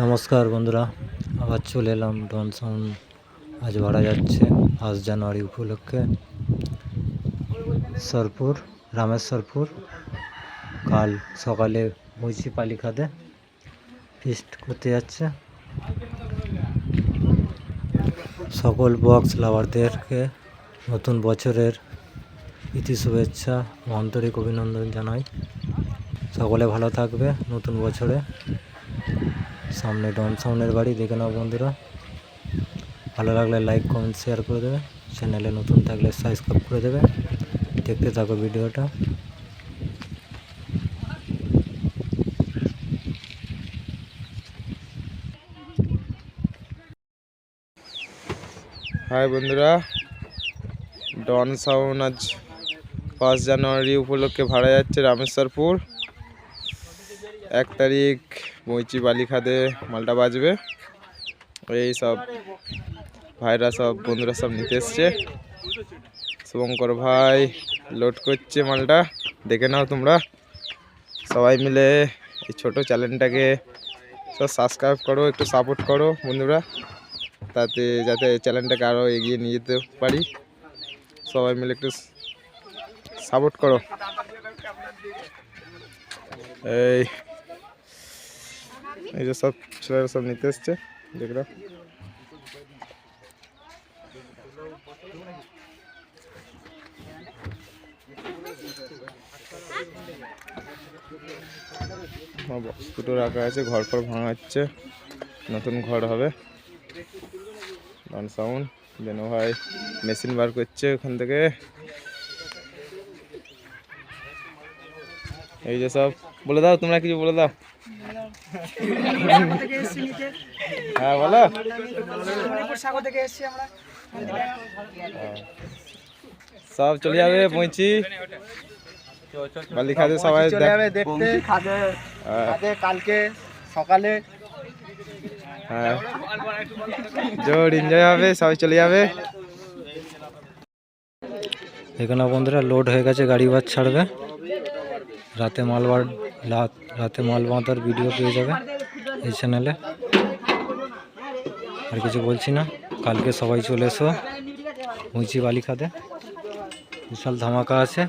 নমস্কার বন্ধুরা, আবার চলে এলাম ডন সাউন্ড। আজ ভাড়া যাচ্ছে 1 জানুয়ারি উপলক্ষে সরপুর, রামেশ্বরপুর। কাল সকালে মুইচি পালিখাতে ফিস্ট করতে যাচ্ছে। সকল বক্স লাভারদেরকে নতুন বছরের ইতি শুভেচ্ছা ও আন্তরিক অভিনন্দন জানাই। সকলে ভালো থাকবে নতুন বছরে। সামনে ডন সাউন্ডের বাড়ি, দেখে নাও বন্ধুরা। ভালো লাগলে লাইক কমেন্ট শেয়ার করে দেবে, চ্যানেলে নতুন থাকলে সাবস্ক্রাইব করে দেবে। দেখতে থাকো ভিডিওটা। হাই বন্ধুরা, ডন সাউন্ড আজ 5 জানুয়ারি উপলক্ষে ভাড়া যাচ্ছে রামেশ্বরপুর। 1 তারিখ মৈচি বালিখাদে মালটা বাজবে। এই সব ভাইরা সব বন্ধুরা সব নিতে এসছে। শুভঙ্কর ভাই লোড করছে মালটা, দেখে নাও তোমরা। সবাই মিলে এই ছোট চ্যানেলটাকে সব সাবস্ক্রাইব করো, একটু সাপোর্ট করো বন্ধুরা, তাতে যাতে চ্যানেলটাকে আরও এগিয়ে নিয়ে যেতে পারি। সবাই মিলে একটু সাপোর্ট করো। এই যে সব ছেলেরা সব নিতে এসছে, দেখো। দুটো রাখা আছে, ঘর ফর ভাঙা হচ্ছে, নতুন ঘর হবে। ডন সাউন্ড যেন ভাই মেশিন বার করছে ওখান থেকে। এই যে সব বলে দাও, তোমরা কিছু বলে দাও। হ্যাঁ বলো। সব চলে যাবে পৌঁছি বালি খাতে, সবাই চলে যাবে দেখতে খাতে কালকে সকালে। হ্যাঁ, জোর এনজয় হবে, সবাই চলে যাবে। এখানে বন্ধুরা লোড হয়ে গেছে, গাড়ি বাস ছাড়বে। রাতে মাল বাঁধার ভিডিও পেয়ে যাবে এই চ্যানেলে। আর কিছু বলছি না, কালকে সবাই চলে এসো মুইচি বালিখাতে। বিশাল ধামাকা আছে।